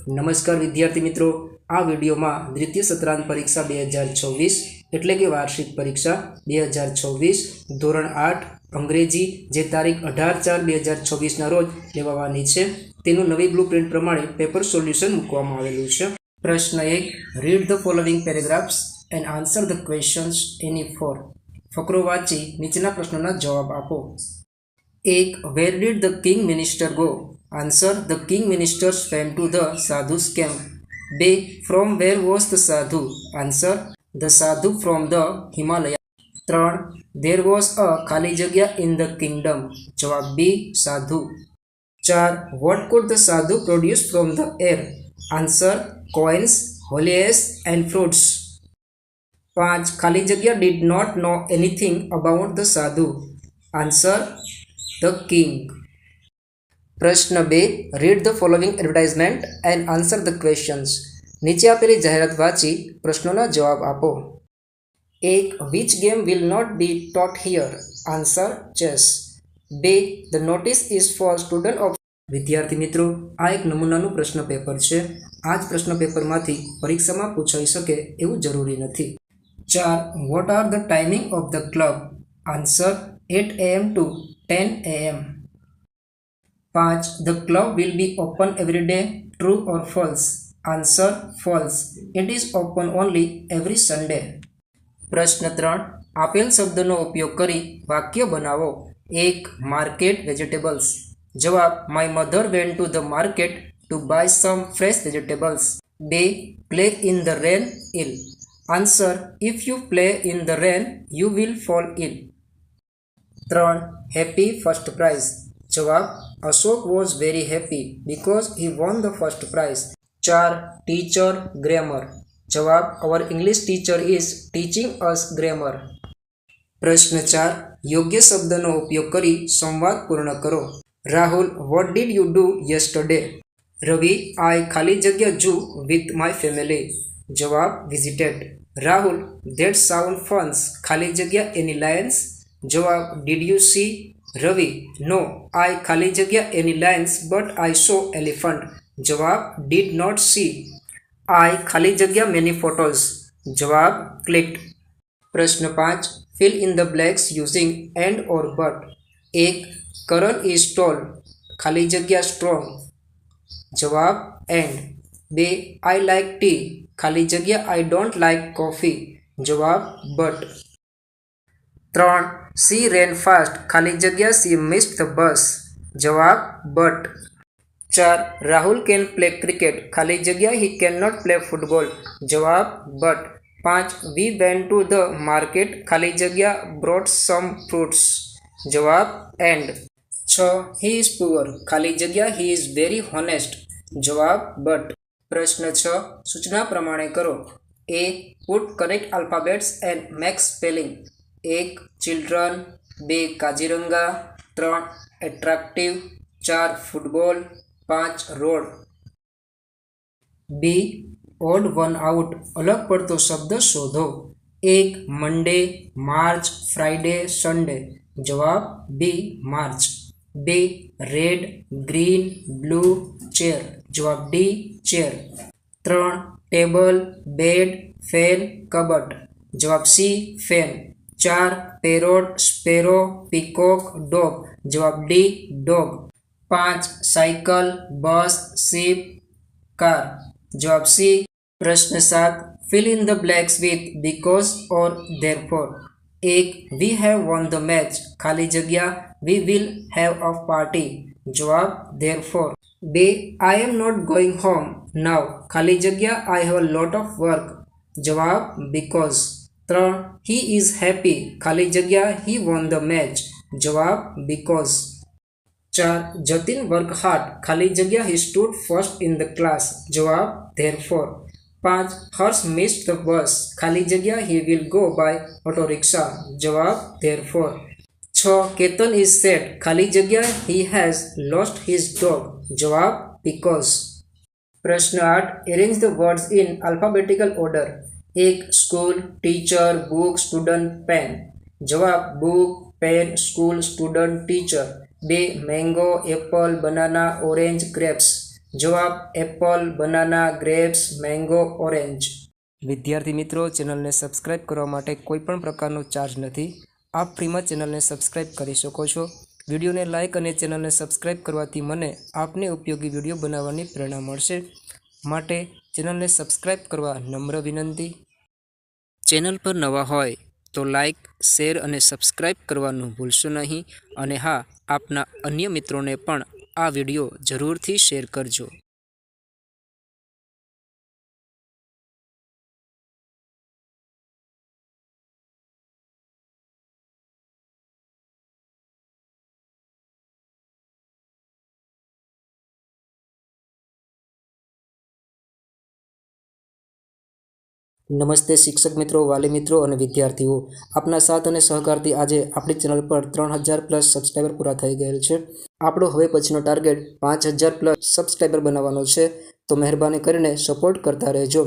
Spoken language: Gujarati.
નમસ્કાર વિદ્યાર્થી મિત્રો, આ વિડીયોમાં દ્વિતીય સત્રાંત પરીક્ષા 2024 એટલે કે વાર્ષિક પરીક્ષા 2024 ધોરણ 8 અંગ્રેજી જે તારીખ 18/4/2024 ના રોજ લેવાવાની છે તેનું નવી બ્લુપ્રિન્ટ પ્રમાણે પેપર સોલ્યુશન મૂકવામાં આવેલું છે. પ્રશ્ન 1, read the following paragraphs and answer the questions any four. ફકરો વાંચી નીચેના પ્રશ્નોના જવાબ આપો. 1. Where did the king minister go? Answer. The king ministers went to the sadhu's camp. 2. From where was the sadhu? Answer. The sadhu from the Himalaya. 3. There was a khali jagya in the kingdom. Jawab B. Sadhu. 4. What could the sadhu produce from the air? Answer. Coins, holies and fruits. 5. Khali jagya did not know anything about the sadhu. Answer. The king. પ્રશ્ન 2, read the following advertisement and answer the questions. નીચે આપેલી જાહેરાત વાંચી પ્રશ્નોના જવાબ આપો. 1. Which game will not be taught here? Answer. Chess. 2. The notice is for student of. વિદ્યાર્થી મિત્રો, આ એક નમૂનાનું પ્રશ્ન પેપર છે. આ જ પ્રશ્ન પેપરમાંથી પરીક્ષામાં પૂછાઈ શકે એવું જરૂરી નથી. 4. What are the timing of the club? Answer. 8 AM to 10 AM. 5. The club will be open every day. True or false? Answer. False. It is open only every Sunday. પ્રશ્ન 3, આપેલ શબ્દનો ઉપયોગ કરી વાક્ય બનાવો. 1. Market vegetables. જવાબ. My mother went to the market to buy some fresh vegetables. 2. Play in the rain ill. Answer. If you play in the rain you will fall ill. 3. Happy first prize. જવાબ. Ashok was very happy because he won the first prize. 4. Teacher grammar. જવાબ. Our English teacher is teaching us grammar. પ્રશ્ન 4, યોગ્ય શબ્દનો ઉપયોગ કરી સંવાદ પૂર્ણ કરો. Rahul, what did you do yesterday? Ravi, I ખાલી જગ્યા જૂ વિથ માય ફેમિલી. જવાબ. Visited. Rahul, that sound funs ખાલી જગ્યા એની લાયન્સ. જવાબ. Did you see? Ravi, no, I ખાલી જગ્યા any lions but I saw elephant. જવાબ. Did not see. આઈ ખાલી જગ્યા મેની ફોટોઝ. જવાબ. ક્લિક્ડ. પ્રશ્ન 5, fill in the blanks using and or but. 1. Karan is tall ખાલી જગ્યા સ્ટ્રોંગ. જવાબ. એન્ડ. 2. આઈ લાઇક ટી ખાલી જગ્યા આઈ ડોન્ટ લાઇક કોફી. જવાબ. બટ. 3. સી રેન ફાસ્ટ ખાલી જગ્યા સી મિસ્ડ ધ બસ. જવાબ. But. 4. Rahul can play cricket ખાલી જગ્યા he can not play football. જવાબ. But. 5. We went to the market ખાલી જગ્યા બ્રોટ સમ ફ્રૂટ્સ. જવાબ. એન્ડ. 6. હી ઇઝ પુઅર ખાલી જગ્યા હી ઇઝ વેરી હોનેસ્ટ. જવાબ. બટ. પ્રશ્ન 6, સૂચના પ્રમાણે કરો. A. Put correct alphabets and make spelling. 1. Children. 2. Kaziranga. 3. Attractive. 4. Football. 5. Road. B. Odd one out અલગ પડતો શબ્દ શોધો. 1. Monday, March, Friday, Sunday. જવાબ. B. March. 2. Red, green, blue, chair. જવાબ. D. Chair. 3. Table, bed, fan, કબટ. જવાબ. C. Fan. 4. Parrot, sparrow, peacock, dog. જવાબ. D. Dog. 5. Cycle, bus, ship, car. જવાબ. C. પ્રશ્ન 7, fill in the blanks with because or therefore. 1. We have won the match ખાલી જગ્યા we will have a party. જવાબ. Therefore. 2. I am not going home now ખાલી જગ્યા I have a lot of work. જવાબ. બીકોઝ. 3. હી ઇઝ હેપી ખાલી જગ્યા હી વોન ધ મેચ. જવાબ. બીકોઝ. 4. જતીન વર્ક હાર્ડ ખાલી જગ્યા he stood first in the class. જવાબ. Therefore. 5. Harsh missed the bus ખાલી જગ્યા he will go by auto rickshaw. જવાબ. ધેરફોર. 6. કેતન ઇઝ સેડ ખાલી જગ્યા he has lost his dog. જવાબ. બીકોઝ. પ્રશ્ન 8, arrange the words in alphabetical order. 1. School, teacher, book, student, pen. જવાબ. Book, pen, school, student, teacher. 2. Mango, apple, banana, orange, grapes. જવાબ apple, banana, grapes, mango, orange. વિદ્યાર્થી મિત્રો, ચેનલને સબસ્ક્રાઇબ કરવા માટે કોઈ પણ પ્રકારનો ચાર્જ નથી. આપ ફ્રીમાં ચેનલને સબસ્ક્રાઇબ કરી શકો છો. વિડીયોને લાઇક અને ચેનલને સબસ્ક્રાઇબ કરવાથી મને આપને ઉપયોગી વિડીયો બનાવવાની પ્રેરણા મળશે. માટે ચેનલને સબસ્ક્રાઇબ કરવા નમ્ર વિનંતી. ચેનલ પર નવા હોય તો લાઇક, શેર અને સબસ્ક્રાઇબ કરવાનું ભૂલશો નહીં. અને હા, આપના અન્ય મિત્રોને પણ આ વિડીયો જરૂરથી શેર કરજો. નમસ્તે શિક્ષક મિત્રો, વાલી મિત્રો અને વિદ્યાર્થીઓ. આપના સાથ અને સહકારથી આજે આપણી ચેનલ પર 3000+ સબસ્ક્રાઈબર પૂરા થઈ ગયેલ છે. આપણો હવે પછીનો ટાર્ગેટ 5000+ સબસ્ક્રાઈબર બનાવવાનો છે. તો મહેરબાની કરીને સપોર્ટ કરતા રહેજો.